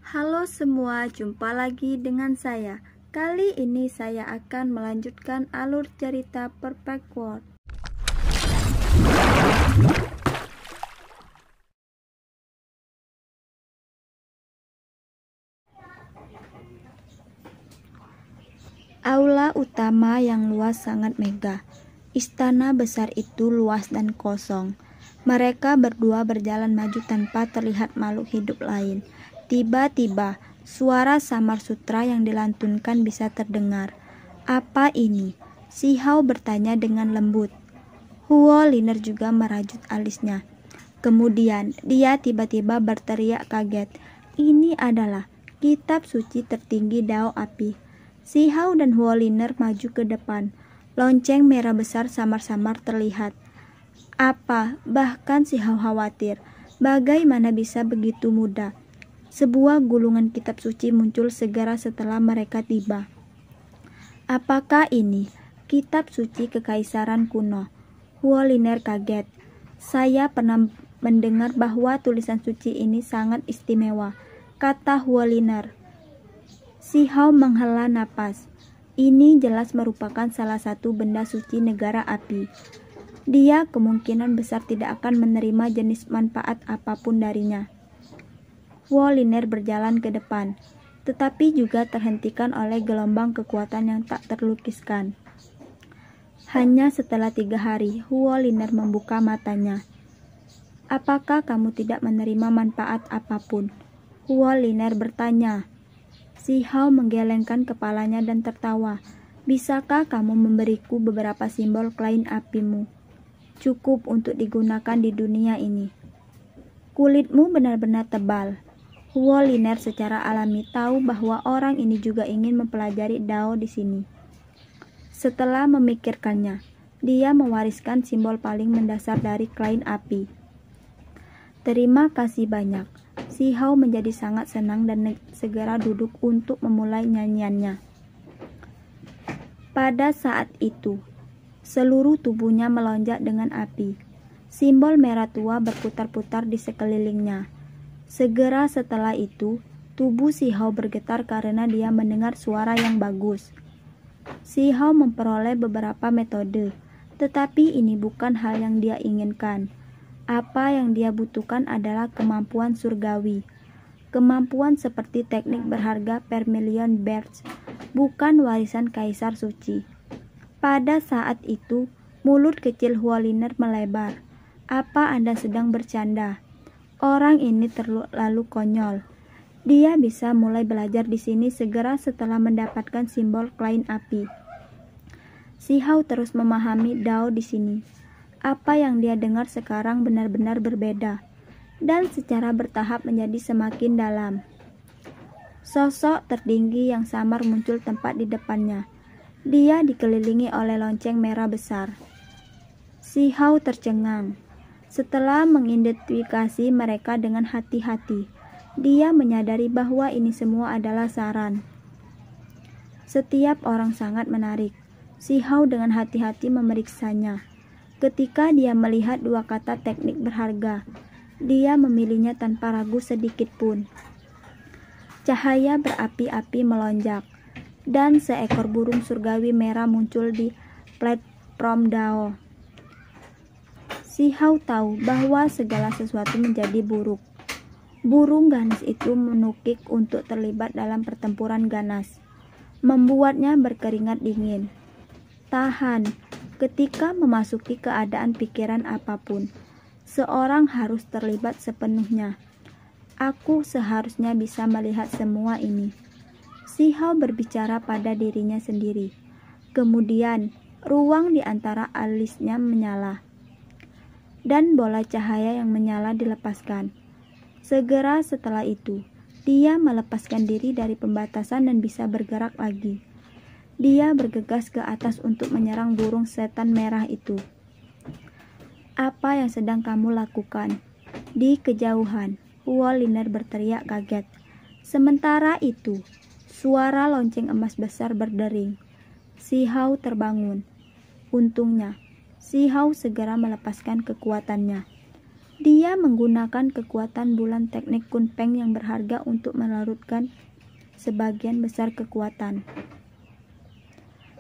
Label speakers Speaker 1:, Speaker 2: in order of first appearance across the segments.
Speaker 1: Halo semua, jumpa lagi dengan saya. Kali ini saya akan melanjutkan alur cerita Perfect World. Aula utama yang luas sangat megah. Istana besar itu luas dan kosong. Mereka berdua berjalan maju tanpa terlihat makhluk hidup lain. Tiba-tiba, suara samar sutra yang dilantunkan bisa terdengar. "Apa ini?" Si Hao bertanya dengan lembut. Huo Liner juga merajut alisnya. Kemudian, dia tiba-tiba berteriak kaget. "Ini adalah kitab suci tertinggi Dao Api." Si Hao dan Huo Liner maju ke depan. Lonceng merah besar samar-samar terlihat. Bahkan si Hao khawatir. Bagaimana bisa begitu mudah? Sebuah gulungan kitab suci muncul segera setelah mereka tiba. "Apakah ini kitab suci kekaisaran kuno?" Huo Liner kaget. "Saya pernah mendengar bahwa tulisan suci ini sangat istimewa," kata Huo Liner. Si Hao menghela napas. Ini jelas merupakan salah satu benda suci negara api. Dia kemungkinan besar tidak akan menerima jenis manfaat apapun darinya. Huo Liner berjalan ke depan, tetapi juga terhentikan oleh gelombang kekuatan yang tak terlukiskan. Hanya setelah 3 hari, Huo Liner membuka matanya. "Apakah kamu tidak menerima manfaat apapun?" Huo Liner bertanya. Si Hao menggelengkan kepalanya dan tertawa. "Bisakah kamu memberiku beberapa simbol klien apimu? Cukup untuk digunakan di dunia ini." "Kulitmu benar-benar tebal." Huo Liner secara alami tahu bahwa orang ini juga ingin mempelajari Dao di sini. Setelah memikirkannya, dia mewariskan simbol paling mendasar dari klien api. "Terima kasih banyak." Si Hao menjadi sangat senang dan segera duduk untuk memulai nyanyiannya. Pada saat itu, seluruh tubuhnya melonjak dengan api. Simbol merah tua berputar-putar di sekelilingnya. Segera setelah itu, tubuh si Hao bergetar karena dia mendengar suara yang bagus. Si Hao memperoleh beberapa metode, tetapi ini bukan hal yang dia inginkan. Apa yang dia butuhkan adalah kemampuan surgawi. Kemampuan seperti teknik berharga per million birds, bukan warisan kaisar suci. Pada saat itu, mulut kecil Huo Liner melebar. "Apa Anda sedang bercanda? Orang ini terlalu konyol. Dia bisa mulai belajar di sini segera setelah mendapatkan simbol klien api." Si Hao terus memahami Dao di sini. Apa yang dia dengar sekarang benar-benar berbeda, dan secara bertahap menjadi semakin dalam. Sosok tertinggi yang samar muncul tepat di depannya. Dia dikelilingi oleh lonceng merah besar. Si Hao tercengang. Setelah mengidentifikasi mereka dengan hati-hati, dia menyadari bahwa ini semua adalah saran. Setiap orang sangat menarik. Si Hao dengan hati-hati memeriksanya. Ketika dia melihat 2 kata teknik berharga, dia memilihnya tanpa ragu sedikit pun. Cahaya berapi-api melonjak, dan seekor burung surgawi merah muncul di platform Dao. Si Hao tahu bahwa segala sesuatu menjadi buruk. Burung ganas itu menukik untuk terlibat dalam pertempuran ganas, membuatnya berkeringat dingin. Tahan. Ketika memasuki keadaan pikiran apapun, seorang harus terlibat sepenuhnya. Aku seharusnya bisa melihat semua ini. Si Hao berbicara pada dirinya sendiri. Kemudian, ruang di antara alisnya menyala, dan bola cahaya yang menyala dilepaskan. Segera setelah itu, dia melepaskan diri dari pembatasan dan bisa bergerak lagi. Dia bergegas ke atas untuk menyerang burung setan merah itu. "Apa yang sedang kamu lakukan?" Di kejauhan, Huo Liner berteriak kaget. Sementara itu, suara lonceng emas besar berdering. Si Hao terbangun. Untungnya, si Hao segera melepaskan kekuatannya. Dia menggunakan kekuatan bulan teknik Kunpeng yang berharga untuk melarutkan sebagian besar kekuatan,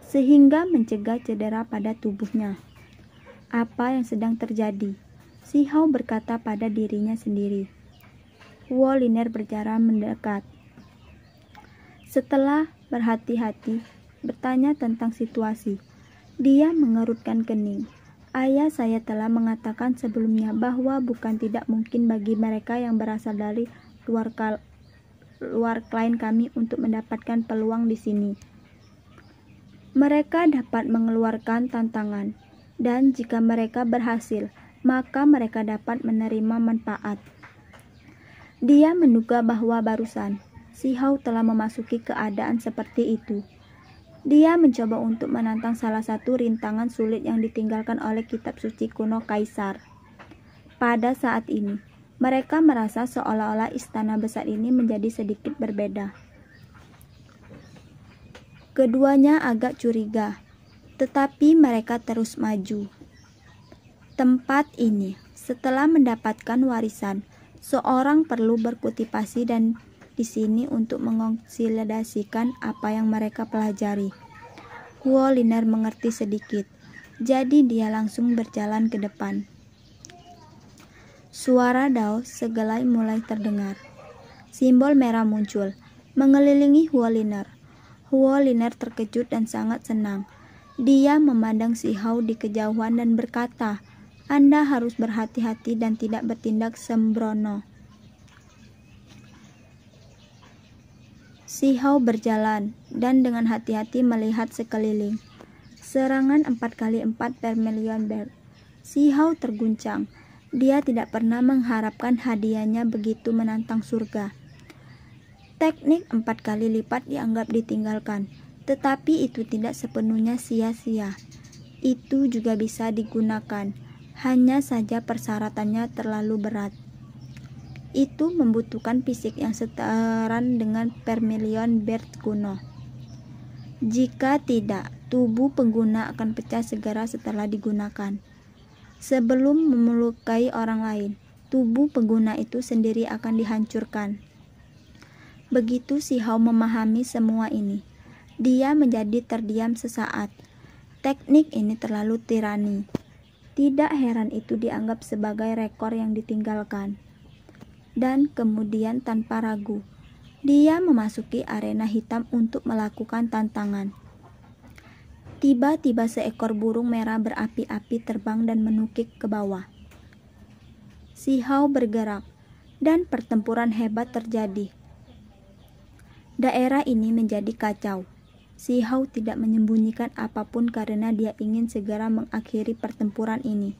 Speaker 1: sehingga mencegah cedera pada tubuhnya. Apa yang sedang terjadi? Si Hao berkata pada dirinya sendiri. Huo Liner berjalan mendekat. Setelah berhati-hati bertanya tentang situasi, dia mengerutkan kening. Ayah saya telah mengatakan sebelumnya bahwa bukan tidak mungkin bagi mereka yang berasal dari luar klien kami untuk mendapatkan peluang di sini. Mereka dapat mengeluarkan tantangan, dan jika mereka berhasil, maka mereka dapat menerima manfaat. Dia menduga bahwa barusan Si Hao telah memasuki keadaan seperti itu. Dia mencoba untuk menantang salah satu rintangan sulit yang ditinggalkan oleh kitab suci kuno Kaisar. Pada saat ini, mereka merasa seolah-olah istana besar ini menjadi sedikit berbeda. Keduanya agak curiga, tetapi mereka terus maju. Tempat ini, setelah mendapatkan warisan, seorang perlu berkultivasi dan di sini untuk mengonsolidasikan apa yang mereka pelajari. Huo Liner mengerti sedikit, jadi dia langsung berjalan ke depan. Suara Dao segelai mulai terdengar. Simbol merah muncul, mengelilingi Huo Liner. Huo Liner terkejut dan sangat senang. Dia memandang Si Hao di kejauhan dan berkata, Anda harus berhati-hati dan tidak bertindak sembrono. Si Hao berjalan dan dengan hati-hati melihat sekeliling. Serangan 4x4 Vermilion Bear. Si Hao terguncang. Dia tidak pernah mengharapkan hadiahnya begitu menantang surga. Teknik 4 kali lipat dianggap ditinggalkan, tetapi itu tidak sepenuhnya sia-sia. Itu juga bisa digunakan, hanya saja persyaratannya terlalu berat. Itu membutuhkan fisik yang seteran dengan Vermilion Bear kuno. Jika tidak, tubuh pengguna akan pecah segera setelah digunakan. Sebelum melukai orang lain, tubuh pengguna itu sendiri akan dihancurkan. Begitu Si Hao memahami semua ini, dia menjadi terdiam sesaat. Teknik ini terlalu tirani. Tidak heran itu dianggap sebagai rekor yang ditinggalkan. Dan kemudian tanpa ragu, dia memasuki arena hitam untuk melakukan tantangan. Tiba-tiba seekor burung merah berapi-api terbang dan menukik ke bawah. Si Hao bergerak, dan pertempuran hebat terjadi. Daerah ini menjadi kacau. Si Hao tidak menyembunyikan apapun karena dia ingin segera mengakhiri pertempuran ini.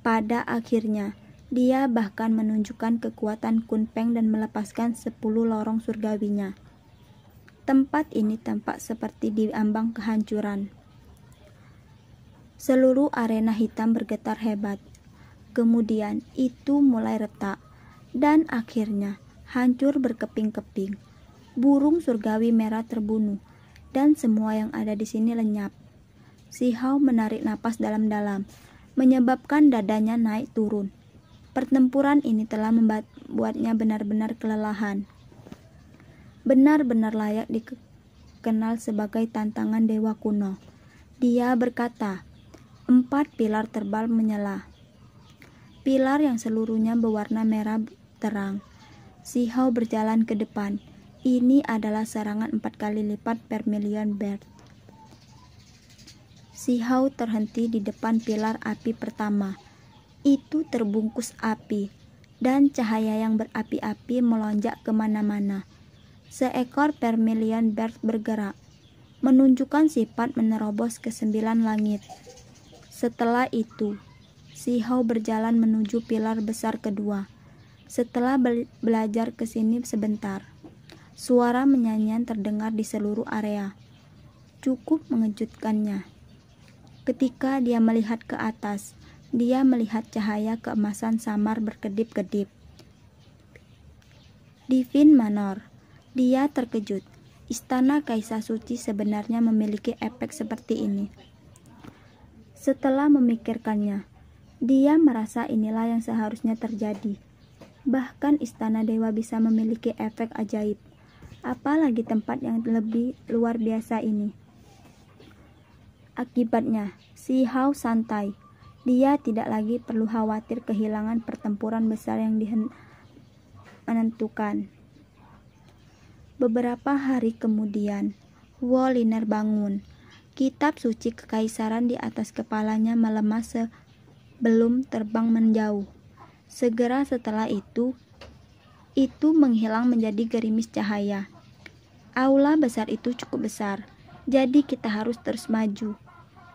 Speaker 1: Pada akhirnya, dia bahkan menunjukkan kekuatan Kunpeng dan melepaskan 10 lorong surgawinya. Tempat ini tampak seperti diambang kehancuran. Seluruh arena hitam bergetar hebat. Kemudian itu mulai retak dan akhirnya hancur berkeping-keping. Burung surgawi merah terbunuh dan semua yang ada di sini lenyap. Si Hao menarik napas dalam-dalam, menyebabkan dadanya naik turun. Pertempuran ini telah membuatnya benar-benar kelelahan. Benar-benar layak dikenal sebagai tantangan dewa kuno. Dia berkata, 4 pilar tebal menyala. Pilar yang seluruhnya berwarna merah terang. Si Hao berjalan ke depan. Ini adalah serangan 4 kali lipat Vermilion Bear. Si Hao terhenti di depan pilar api pertama. Itu terbungkus api, dan cahaya yang berapi-api melonjak kemana-mana. Seekor Vermilion Bear bergerak, menunjukkan sifat menerobos ke 9 langit. Setelah itu, Si Hao berjalan menuju pilar besar kedua. Setelah belajar ke sini sebentar, suara menyanyian terdengar di seluruh area. Cukup mengejutkannya. Ketika dia melihat ke atas, dia melihat cahaya keemasan samar berkedip-kedip. Divine Manor. Dia terkejut. Istana Kaisar Suci sebenarnya memiliki efek seperti ini. Setelah memikirkannya, Dia merasa inilah yang seharusnya terjadi. Bahkan istana dewa bisa memiliki efek ajaib. Apalagi tempat yang lebih luar biasa ini. Akibatnya, si Hao santai. Dia tidak lagi perlu khawatir kehilangan pertempuran besar yang menentukan. Beberapa hari kemudian, Huo Liner bangun. Kitab suci kekaisaran di atas kepalanya melemah sebelum terbang menjauh. Segera setelah itu menghilang menjadi gerimis cahaya. Aula besar itu cukup besar, jadi kita harus terus maju.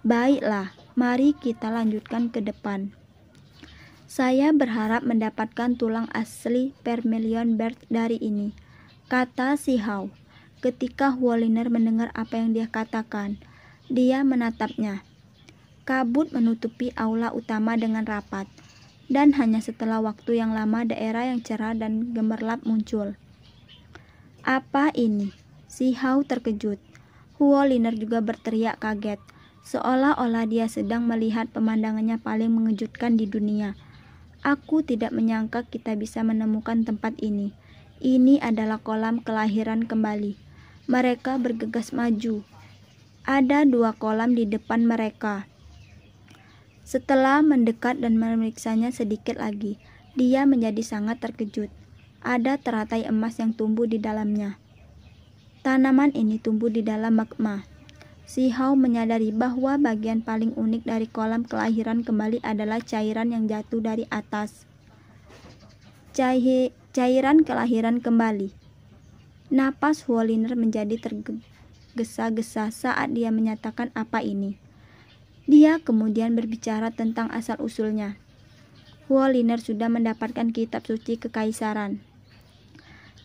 Speaker 1: Baiklah, mari kita lanjutkan ke depan. Saya berharap mendapatkan tulang asli Vermilion Bird dari ini, kata si Hao. Ketika Huo Liner mendengar apa yang dia katakan, dia menatapnya. Kabut menutupi aula utama dengan rapat, dan hanya setelah waktu yang lama daerah yang cerah dan gemerlap muncul. Apa ini? Si Hao terkejut. Huo Liner juga berteriak kaget, seolah-olah dia sedang melihat pemandangannya paling mengejutkan di dunia. Aku tidak menyangka kita bisa menemukan tempat ini. Ini adalah kolam kelahiran kembali. Mereka bergegas maju. Ada 2 kolam di depan mereka. Setelah mendekat dan memeriksanya sedikit lagi, dia menjadi sangat terkejut. Ada teratai emas yang tumbuh di dalamnya. Tanaman ini tumbuh di dalam magma. Si Hao menyadari bahwa bagian paling unik dari kolam kelahiran kembali adalah cairan yang jatuh dari atas. Cairan kelahiran kembali. Napas Huo Liner menjadi tergesa-gesa saat dia menyatakan apa ini. Dia kemudian berbicara tentang asal-usulnya. Huo Liner sudah mendapatkan kitab suci kekaisaran.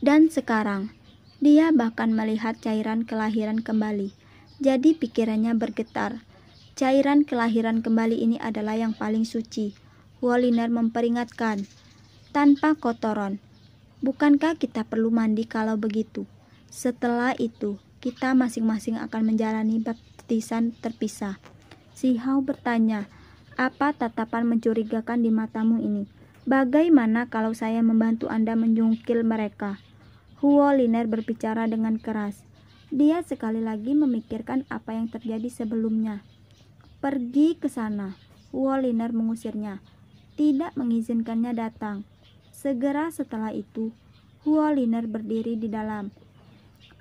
Speaker 1: Dan sekarang, dia bahkan melihat cairan kelahiran kembali. Jadi pikirannya bergetar. Cairan kelahiran kembali ini adalah yang paling suci. Huo Liner memperingatkan. Tanpa kotoran. Bukankah kita perlu mandi kalau begitu? Setelah itu, kita masing-masing akan menjalani baptisan terpisah. Si Hao bertanya, apa tatapan mencurigakan di matamu ini? Bagaimana kalau saya membantu Anda menjungkil mereka? Huo Liner berbicara dengan keras. Dia sekali lagi memikirkan apa yang terjadi sebelumnya. Pergi ke sana. Huo Liner mengusirnya, tidak mengizinkannya datang. Segera setelah itu, Huo Liner berdiri di dalam,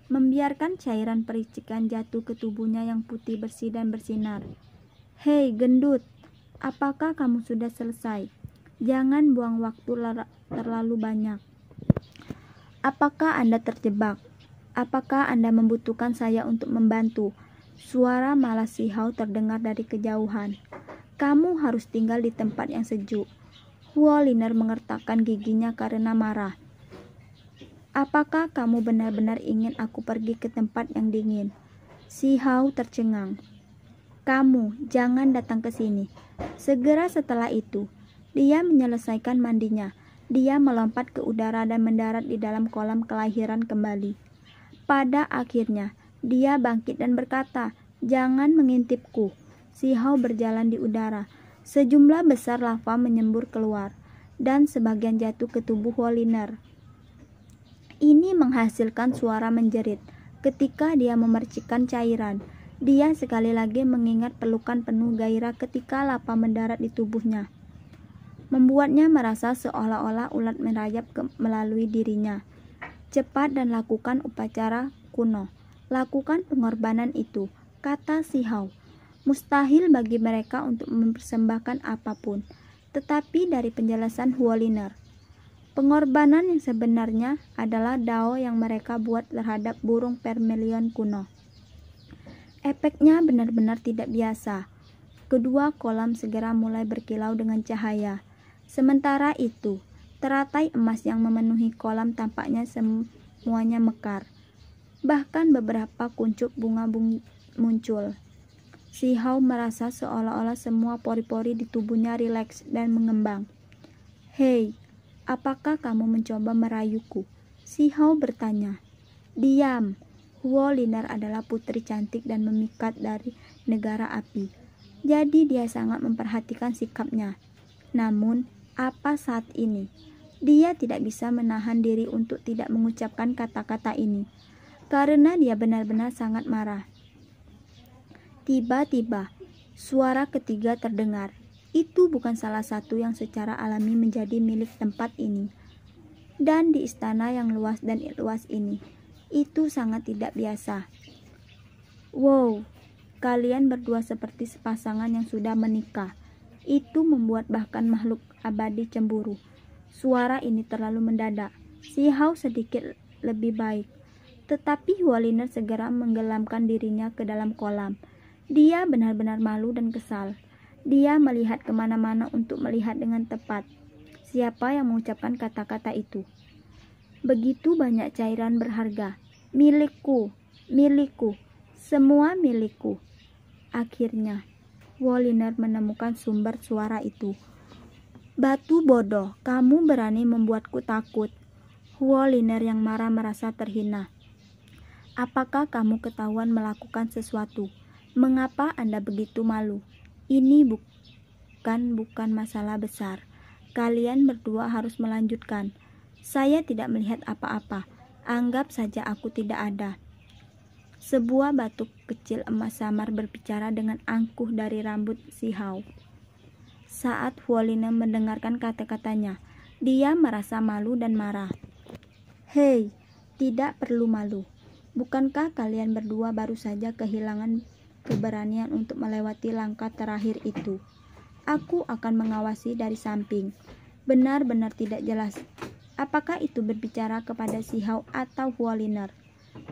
Speaker 1: membiarkan cairan pericikan jatuh ke tubuhnya yang putih bersih dan bersinar. Hei gendut, apakah kamu sudah selesai? Jangan buang waktu terlalu banyak. Apakah Anda terjebak? Apakah Anda membutuhkan saya untuk membantu? Suara malas si Hao terdengar dari kejauhan. Kamu harus tinggal di tempat yang sejuk. Huo Liner mengertakkan giginya karena marah. Apakah kamu benar-benar ingin aku pergi ke tempat yang dingin? Si Hao tercengang. Kamu jangan datang ke sini. Segera setelah itu, dia menyelesaikan mandinya. Dia melompat ke udara dan mendarat di dalam kolam kelahiran kembali. Pada akhirnya, dia bangkit dan berkata, jangan mengintipku. Si Hao berjalan di udara. Sejumlah besar lava menyembur keluar, dan sebagian jatuh ke tubuh Huo Liner. Ini menghasilkan suara menjerit. Ketika dia memercikkan cairan, dia sekali lagi mengingat pelukan penuh gairah ketika lava mendarat di tubuhnya. Membuatnya merasa seolah-olah ulat merayap melalui dirinya. Cepat dan lakukan upacara kuno. Lakukan pengorbanan itu, kata si Hao. Mustahil bagi mereka untuk mempersembahkan apapun. Tetapi dari penjelasan Huo Liner, pengorbanan yang sebenarnya adalah dao yang mereka buat terhadap burung Vermilion kuno. Efeknya benar-benar tidak biasa. Kedua kolam segera mulai berkilau dengan cahaya. Sementara itu, teratai emas yang memenuhi kolam tampaknya semuanya mekar. Bahkan beberapa kuncup bunga muncul. Si Hao merasa seolah-olah semua pori-pori di tubuhnya rileks dan mengembang. Hei, apakah kamu mencoba merayuku? Si Hao bertanya. Diam. Huo Liner adalah putri cantik dan memikat dari negara api. Jadi dia sangat memperhatikan sikapnya. Namun, apa saat ini? Dia tidak bisa menahan diri untuk tidak mengucapkan kata-kata ini, karena dia benar-benar sangat marah. Tiba-tiba, suara ketiga terdengar. Itu bukan salah satu yang secara alami menjadi milik tempat ini. Dan di istana yang luas dan luas ini, itu sangat tidak biasa. Wow, kalian berdua seperti sepasangan yang sudah menikah. Itu membuat bahkan makhluk abadi cemburu. Suara ini terlalu mendadak. Si Hao sedikit lebih baik. Tetapi Hualiner segera menggelamkan dirinya ke dalam kolam. Dia benar-benar malu dan kesal. Dia melihat kemana-mana untuk melihat dengan tepat siapa yang mengucapkan kata-kata itu. Begitu banyak cairan berharga. Milikku, milikku, semua milikku. Akhirnya, Hualiner menemukan sumber suara itu. Batu bodoh, kamu berani membuatku takut. Hualiner yang marah merasa terhina. Apakah kamu ketahuan melakukan sesuatu? Mengapa Anda begitu malu? Ini bukan masalah besar. Kalian berdua harus melanjutkan. Saya tidak melihat apa-apa. Anggap saja aku tidak ada. Sebuah batu kecil emas samar berbicara dengan angkuh dari rambut si Hao. Saat Hualiner mendengarkan kata-katanya, dia merasa malu dan marah. Hei, tidak perlu malu. Bukankah kalian berdua baru saja kehilangan keberanian untuk melewati langkah terakhir itu? Aku akan mengawasi dari samping. Benar-benar tidak jelas. Apakah itu berbicara kepada si Hao atau Hualiner?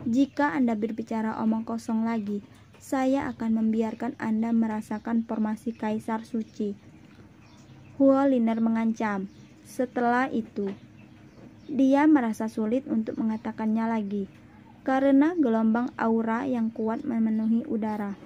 Speaker 1: Jika Anda berbicara omong kosong lagi, saya akan membiarkan Anda merasakan formasi Kaisar Suci. Hualiner mengancam. Setelah itu, dia merasa sulit untuk mengatakannya lagi, karena gelombang aura yang kuat memenuhi udara.